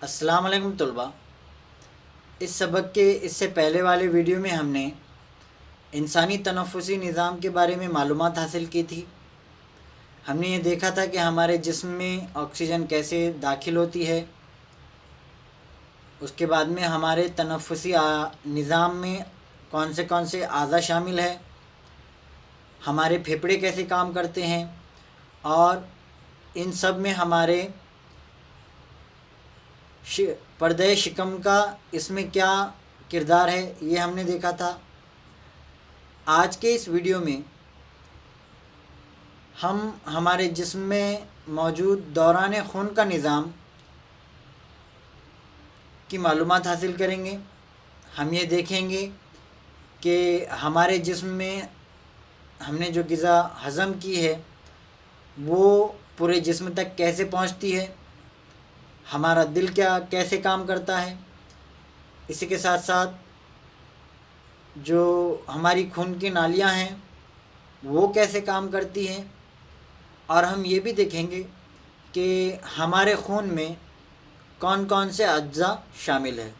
अस्सलाम वालेकुम तलबा। इस सबक के इससे पहले वाले वीडियो में हमने इंसानी तनफ़ुसी निज़ाम के बारे में मालूमात हासिल की थी। हमने ये देखा था कि हमारे जिस्म में ऑक्सीजन कैसे दाखिल होती है। उसके बाद में हमारे तनफ़ुसी निज़ाम में कौन से आज़ा शामिल है, हमारे फेफड़े कैसे काम करते हैं और इन सब में हमारे पर्दे शिकम का इसमें क्या किरदार है, ये हमने देखा था। आज के इस वीडियो में हम हमारे जिस्म में मौजूद दौरान खून का निज़ाम की मालूमात हासिल करेंगे। हम ये देखेंगे कि हमारे जिस्म में हमने जो ग़िज़ा हज़म की है वो पूरे जिस्म तक कैसे पहुंचती है, हमारा दिल कैसे काम करता है, इसी के साथ साथ जो हमारी खून की नालियां हैं वो कैसे काम करती हैं, और हम ये भी देखेंगे कि हमारे खून में कौन कौन से अज्जा शामिल है।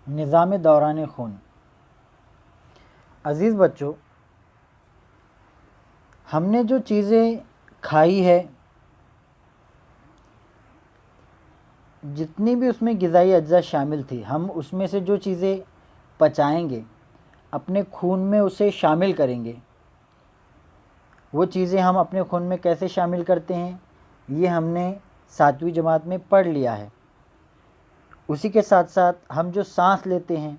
निज़ाम दौरान खून। अज़ीज़ बच्चों, हमने जो चीज़ें खाई है, जितनी भी उसमें ग़िज़ाई अज्जा शामिल थी, हम उसमें से जो चीज़ें पचाएंगे, अपने खून में उसे शामिल करेंगे। वो चीज़ें हम अपने खून में कैसे शामिल करते हैं ये हमने 7वीं जमात में पढ़ लिया है। उसी के साथ साथ हम जो सांस लेते हैं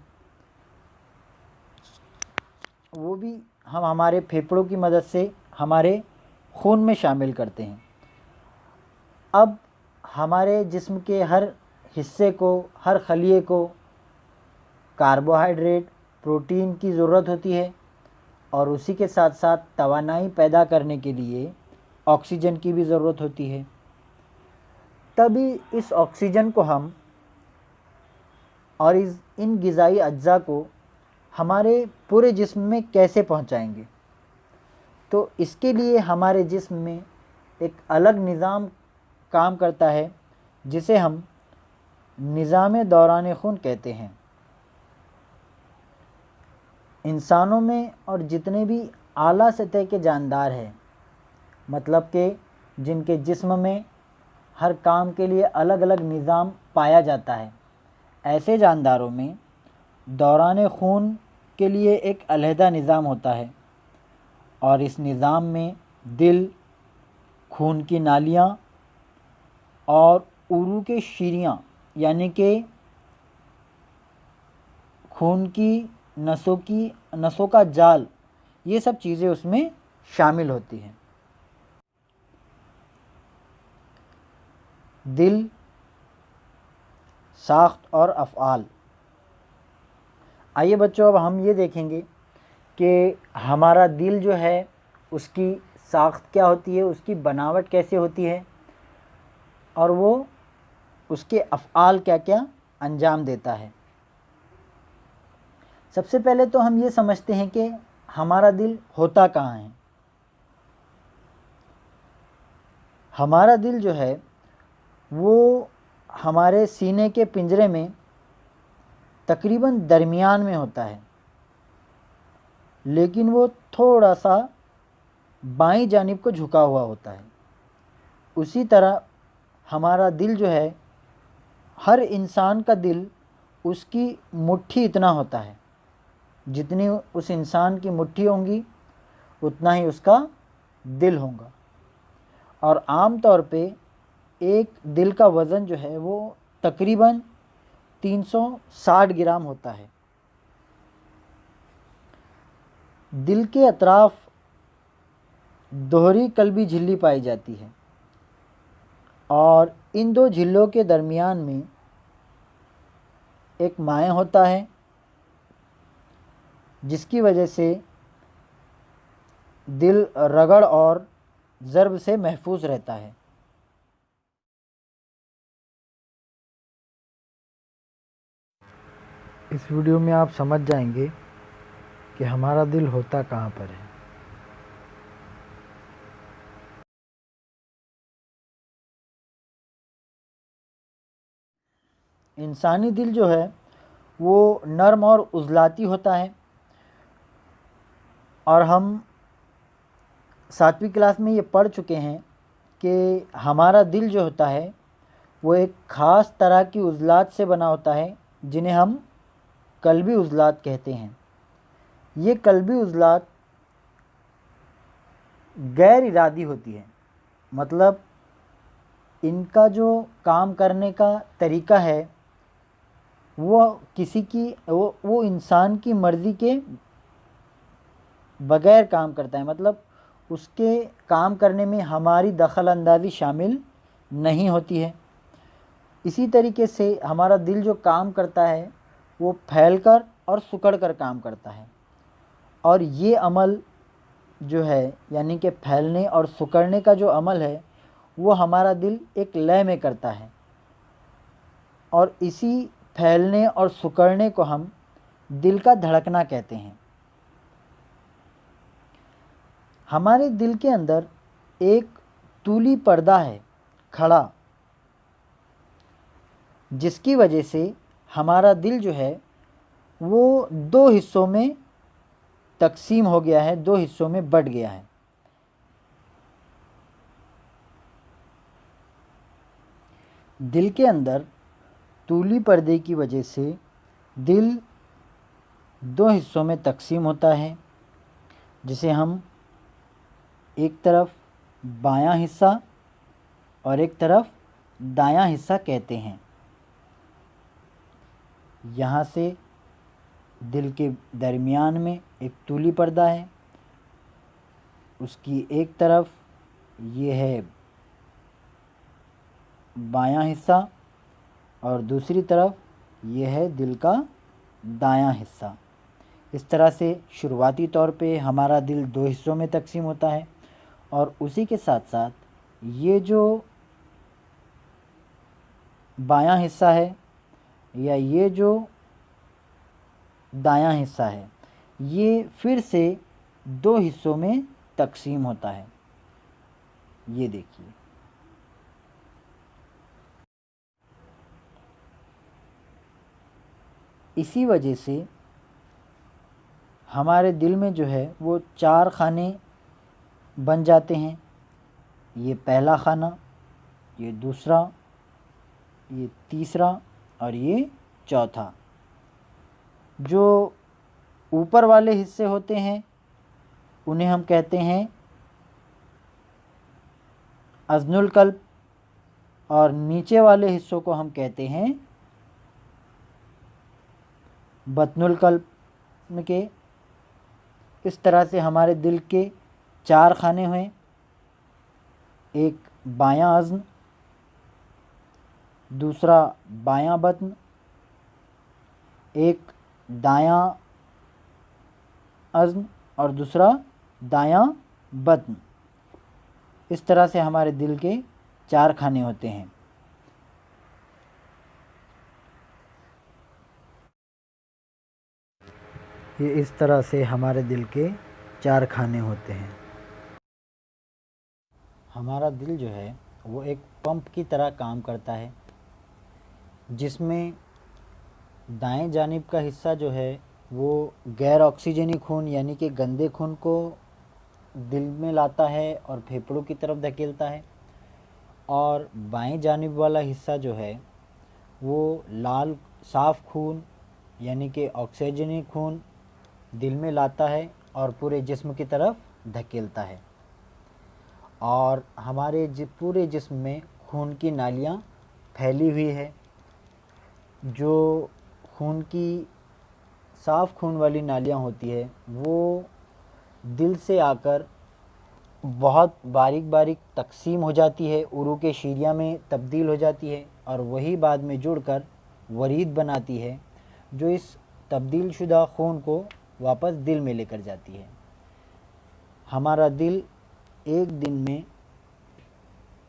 वो भी हम हमारे फेफड़ों की मदद से हमारे खून में शामिल करते हैं। अब हमारे जिस्म के हर हिस्से को, हर खलिए को कार्बोहाइड्रेट, प्रोटीन की ज़रूरत होती है और उसी के साथ साथ तवानाई पैदा करने के लिए ऑक्सीजन की भी ज़रूरत होती है। तभी इस ऑक्सीजन को हम और इन ग़िज़ाई अज्जा को हमारे पूरे जिस्म में कैसे पहुंचाएंगे। तो इसके लिए हमारे जिस्म में एक अलग निज़ाम काम करता है जिसे हम निज़ाम दौरान खून कहते हैं। इंसानों में और जितने भी आला सतह के जानदार हैं, मतलब कि जिनके जिस्म में हर काम के लिए अलग अलग निज़ाम पाया जाता है, ऐसे जानदारों में दौरान खून के लिए एक अलहदा निज़ाम होता है और इस निज़ाम में दिल, खून की नालियाँ और उरू के शिरियाँ यानी कि खून की नसों का जाल, ये सब चीज़ें उसमें शामिल होती हैं। दिल, साख्त और अफ़आल। आइए बच्चों, अब हम ये देखेंगे कि हमारा दिल जो है उसकी साख्त क्या होती है, उसकी बनावट कैसे होती है और वो उसके अफ़आल क्या क्या अंजाम देता है। सबसे पहले तो हम ये समझते हैं कि हमारा दिल होता कहाँ है। हमारा दिल जो है वो हमारे सीने के पिंजरे में तकरीबन दरमियान में होता है, लेकिन वो थोड़ा सा बाईं जानिब को झुका हुआ होता है। उसी तरह हमारा दिल जो है, हर इंसान का दिल उसकी मुट्ठी इतना होता है। जितनी उस इंसान की मुट्ठी होंगी उतना ही उसका दिल होगा। और आम तौर पे एक दिल का वज़न जो है वो तकरीबन 360 ग्राम होता है। दिल के अतराफ दोहरी कल्बी झिल्ली पाई जाती है और इन दो झिल्लों के दरमियान में एक माया होता है जिसकी वजह से दिल रगड़ और ज़र्ब से महफूज रहता है। इस वीडियो में आप समझ जाएंगे कि हमारा दिल होता कहाँ पर है। इंसानी दिल जो है वो नर्म और उजलाती होता है। और हम 7वीं क्लास में ये पढ़ चुके हैं कि हमारा दिल जो होता है वो एक ख़ास तरह की उज़लात से बना होता है, जिन्हें हम क़ल्बी उज़लात कहते हैं। ये क़ल्बी उज़लात गैर इरादी होती है, मतलब इनका जो काम करने का तरीक़ा है वो किसी की वो इंसान की मर्ज़ी के बग़ैर काम करता है, मतलब उसके काम करने में हमारी दखल अंदाज़ी शामिल नहीं होती है। इसी तरीके से हमारा दिल जो काम करता है वो फैलकर और सिकुड़ कर काम करता है। और ये अमल जो है यानी कि फैलने और सिकुड़ने का जो अमल है वो हमारा दिल एक लय में करता है। और इसी फैलने और सिकुड़ने को हम दिल का धड़कना कहते हैं। हमारे दिल के अंदर एक तूली पर्दा है खड़ा, जिसकी वजह से हमारा दिल जो है वो 2 हिस्सों में तकसीम हो गया है, 2 हिस्सों में बँट गया है। दिल के अंदर तूली पर्दे की वजह से दिल 2 हिस्सों में तकसीम होता है, जिसे हम एक तरफ बायां हिस्सा और एक तरफ दायां हिस्सा कहते हैं। यहाँ से दिल के दरमियान में एक तूली पर्दा है, उसकी एक तरफ ये है बायां हिस्सा और दूसरी तरफ ये है दिल का दायां हिस्सा। इस तरह से शुरुआती तौर पे हमारा दिल 2 हिस्सों में तकसीम होता है। और उसी के साथ साथ ये जो बायां हिस्सा है या ये जो दायां हिस्सा है ये फिर से 2 हिस्सों में तकसीम होता है। ये देखिए, इसी वजह से हमारे दिल में जो है वो 4 खाने बन जाते हैं। ये पहला खाना, ये दूसरा, ये तीसरा और ये चौथा। जो ऊपर वाले हिस्से होते हैं उन्हें हम कहते हैं अज़्नुल क़ल्ब और नीचे वाले हिस्सों को हम कहते हैं बत्नुल क़ल्ब के। इस तरह से हमारे दिल के 4 खाने हुए, एक बायां अज़्न, दूसरा बायां बत्न, एक दायां अज़्न और दूसरा दायां बत्न। इस तरह से हमारे दिल के 4 खाने होते हैं। ये इस तरह से हमारे दिल के 4 खाने होते हैं। हमारा दिल जो है वो एक पंप की तरह काम करता है, जिसमें दाएं जानिब का हिस्सा जो है वो गैर ऑक्सीजनी खून यानी कि गंदे खून को दिल में लाता है और फेफड़ों की तरफ धकेलता है। और बाएं जानिब वाला हिस्सा जो है वो लाल साफ़ खून यानी कि ऑक्सीजनी खून दिल में लाता है और पूरे जिस्म की तरफ धकेलता है। और हमारे पूरे जिस्म में खून की नालियाँ फैली हुई है। जो खून की साफ़ खून वाली नालियाँ होती है वो दिल से आकर बहुत बारीक बारीक तकसीम हो जाती है, उरूक़ शीरिया में तब्दील हो जाती है और वही बाद में जुड़कर वरीद बनाती है, जो इस तब्दील शुदा खून को वापस दिल में लेकर जाती है। हमारा दिल एक दिन में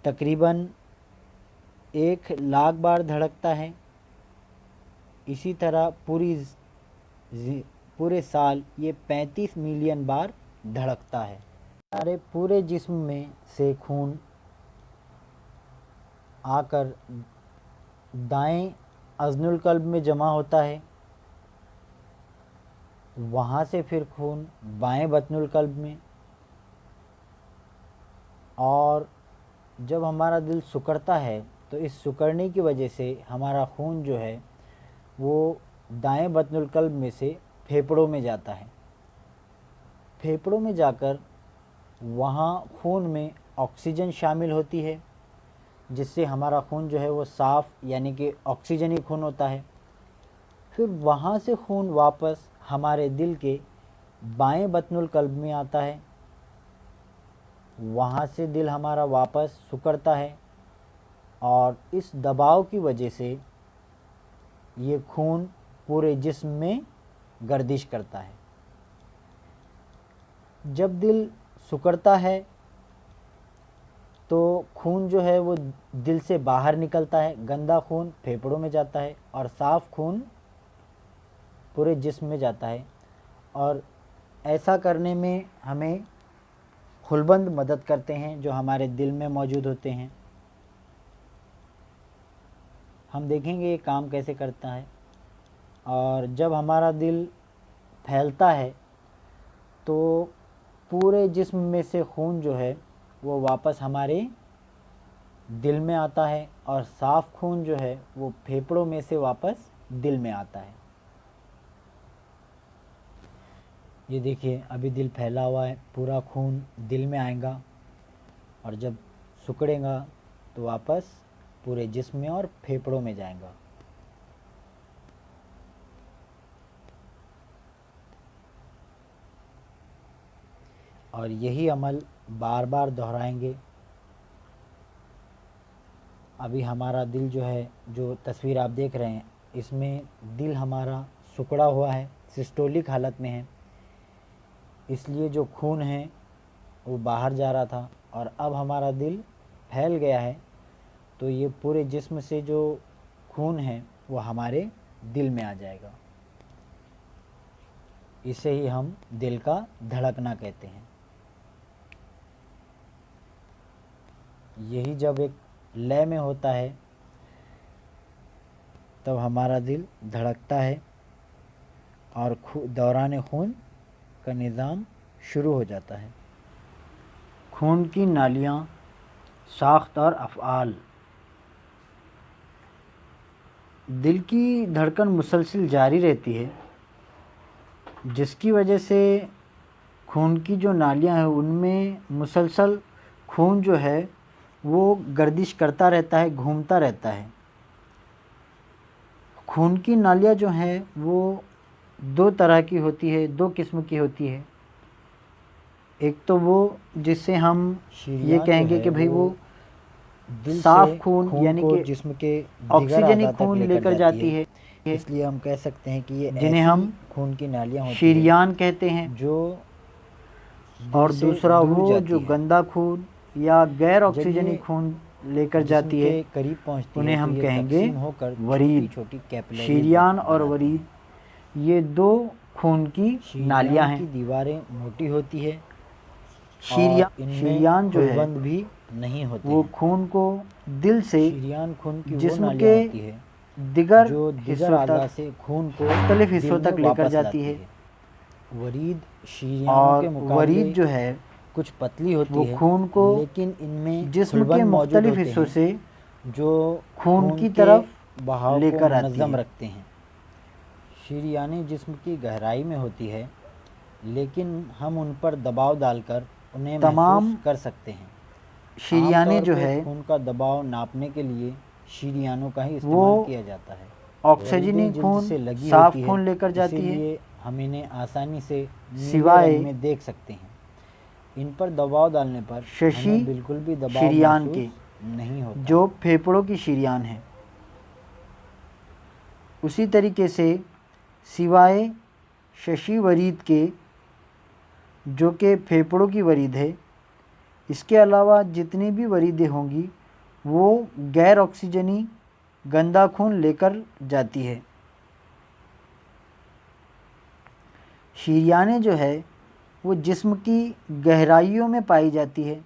तकरीबन 1,00,000 बार धड़कता है। इसी तरह पूरे साल ये 35 मिलियन बार धड़कता है। हमारे पूरे जिस्म में से खून आकर दाएं अज़नुल क़ल्ब में जमा होता है, वहाँ से फिर खून बाएं बतनुल क़ल्ब में, और जब हमारा दिल सिकुड़ता है तो इस सिकुड़ने की वजह से हमारा खून जो है वो दाएं बतनुल क़ल्ब में से फेफड़ों में जाता है। फेफड़ों में जाकर वहाँ खून में ऑक्सीजन शामिल होती है, जिससे हमारा खून जो है वो साफ़ यानी कि ऑक्सीजनी खून होता है। फिर वहाँ से खून वापस हमारे दिल के बाएं बतनुल क़ल्ब में आता है, वहाँ से दिल हमारा वापस सिकुड़ता है और इस दबाव की वजह से ये खून पूरे जिस्म में गर्दिश करता है। जब दिल सिकुड़ता है तो खून जो है वो दिल से बाहर निकलता है, गंदा खून फेफड़ों में जाता है और साफ़ खून पूरे जिस्म में जाता है। और ऐसा करने में हमें खुलबंद मदद करते हैं जो हमारे दिल में मौजूद होते हैं। हम देखेंगे ये काम कैसे करता है। और जब हमारा दिल फैलता है तो पूरे जिस्म में से खून जो है वो वापस हमारे दिल में आता है और साफ़ खून जो है वो फेफड़ों में से वापस दिल में आता है। ये देखिए अभी दिल फैला हुआ है, पूरा खून दिल में आएगा और जब सिकुड़ेगा तो वापस पूरे जिस्म में और फेफड़ों में जाएगा। और यही अमल बार बार दोहराएंगे। अभी हमारा दिल जो है, जो तस्वीर आप देख रहे हैं, इसमें दिल हमारा सिकुड़ा हुआ है, सिस्टोलिक हालत में है, इसलिए जो खून है वो बाहर जा रहा था। और अब हमारा दिल फैल गया है तो ये पूरे जिस्म से जो खून है वो हमारे दिल में आ जाएगा। इसे ही हम दिल का धड़कना कहते हैं। यही जब एक लय में होता है तब हमारा दिल धड़कता है और दौरान खून का निज़ाम शुरू हो जाता है। खून की नालियाँ, साख्त और अफ़आल। दिल की धड़कन मुसलसल जारी रहती है, जिसकी वजह से खून की जो नालियाँ हैं उनमें मुसलसल खून जो है वो गर्दिश करता रहता है, घूमता रहता है। खून की नालियाँ जो हैं वो दो तरह की होती है, दो किस्म की होती है। एक तो वो जिससे हम ये कहेंगे कि भाई वो साफ़ खून यानी कि जिस्म के ऑक्सीजनी खून लेकर जाती है, इसलिए हम कह सकते हैं कि ये जिन्हें हम खून की नालियाँ होती शरीयान कहते हैं। जो और दूसरा वो जो गंदा खून या गैर ऑक्सीजनी खून लेकर जाती है करीब पहुंचती उन्हें हम कहेंगे वरीद। शरीयान और वरीद ये दो खून की नालियाँ हैं। दीवारें मोटी होती है, शरीयान जो है भी नहीं होते, वो खून को दिल से खून की जिस्म के दिगर हिस्सों तक से खून को मुख्तलिफ हिस्सों तक लेकर जाती है। वरीद शरीयान के मुकाबले वरीद जो है कुछ पतली होती है, खून को लेकिन इनमें जिस्म के मुख्तलिफ हिस्सों से जो खून की तरफ बहाव लेकर मुनज़्ज़म रखते हैं। शरीयाने जिस्म की गहराई में होती है, लेकिन हम उन पर दबाव डालकर उन्हें महसूस कर सकते हैं। शरीयाने जो है खून का दबाव नापने के लिए शरीयानों का ही इस्तेमाल किया जाता है। ऑक्सीजनी खून से लगी साफ खून लेकर जाती है, हम इन्हें आसानी से सिवाय में देख सकते हैं। इन पर दबाव डालने पर शशि बिल्कुल भी दबाव शरीयान के नहीं होता, जो फेफड़ों की शरीयान है। उसी तरीके से सिवाय शशि वरीद के, जो कि फेफड़ों की वरीद है, इसके अलावा जितनी भी वरीदें होंगी वो गैर ऑक्सीजनी गंदा खून लेकर जाती है। शरीयानें जो है वो जिस्म की गहराइयों में पाई जाती है।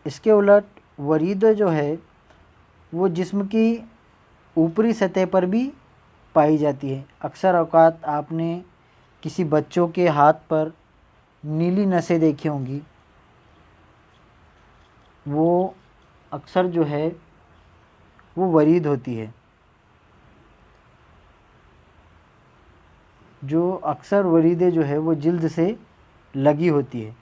इसके उलट वरीद जो है वो जिस्म की ऊपरी सतह पर भी पाई जाती है। अक्सर औकात आपने किसी बच्चों के हाथ पर नीली नसें देखी होंगी, वो अक्सर जो है वो वरीद होती है। जो अक्सर वरीदें जो है वो जिल्द से लगी होती है।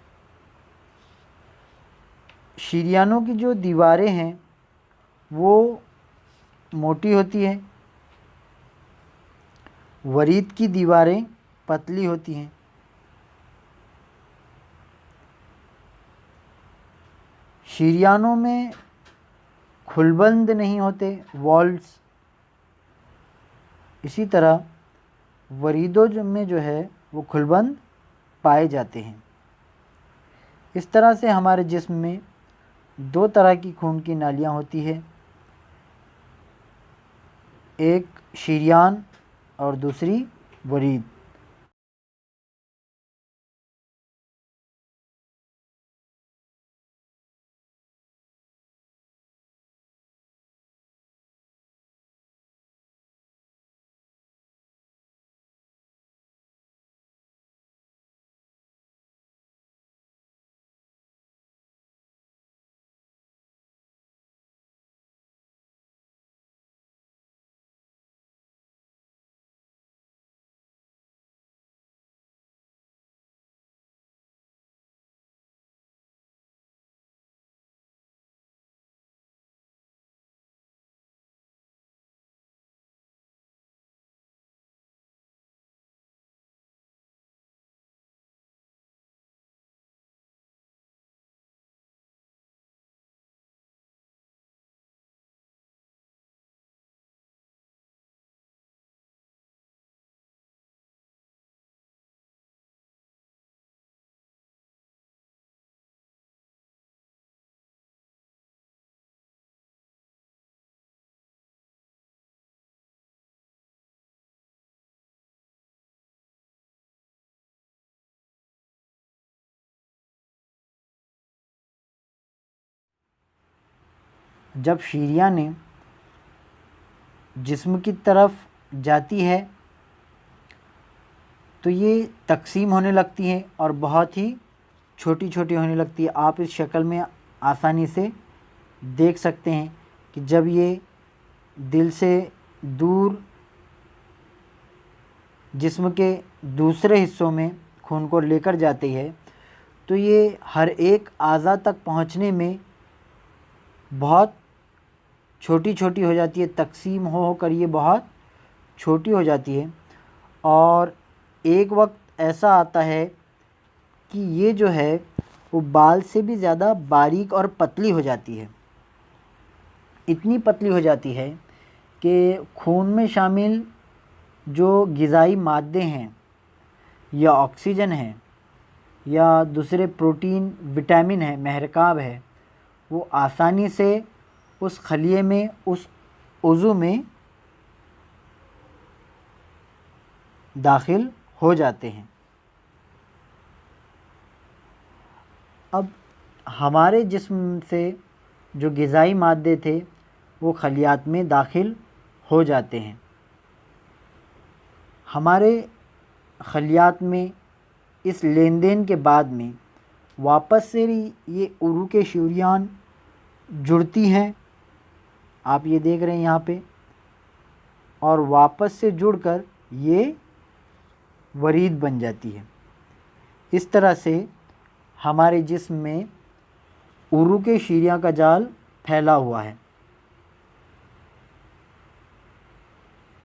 शरीयानों की जो दीवारें हैं वो मोटी होती है, वरीद की दीवारें पतली होती हैं। शरीयानों में खुलबंद नहीं होते वॉल्स, इसी तरह वरीदों में जो है वो खुलबंद पाए जाते हैं। इस तरह से हमारे जिस्म में दो तरह की खून की नालियाँ होती है, एक शरीयान और दूसरी वरीद। जब शरीयानें जिस्म की तरफ जाती है तो ये तकसीम होने लगती हैं और बहुत ही छोटी छोटी होने लगती है। आप इस शक्ल में आसानी से देख सकते हैं कि जब ये दिल से दूर जिस्म के दूसरे हिस्सों में खून को लेकर जाती है तो ये हर एक आज़ा तक पहुंचने में बहुत छोटी छोटी हो जाती है, तकसीम हो कर ये बहुत छोटी हो जाती है। और एक वक्त ऐसा आता है कि ये जो है वो बाल से भी ज़्यादा बारीक और पतली हो जाती है। इतनी पतली हो जाती है कि खून में शामिल जो ग़िज़ाई मादे हैं या ऑक्सीजन है या दूसरे प्रोटीन विटामिन है, महरकाब है, वो आसानी से उस खलिए में, उस उज़ू में दाखिल हो जाते हैं। अब हमारे जिस्म से जो ग़िज़ाई मादे थे वो खलियात में दाखिल हो जाते हैं। हमारे खलियात में इस लेन देन के बाद में वापस से ये उरूक़ शरीयान जुड़ती हैं, आप ये देख रहे हैं यहाँ पे, और वापस से जुड़कर ये वरीद बन जाती है। इस तरह से हमारे जिस्म में उरूक़ शरीयान का जाल फैला हुआ है।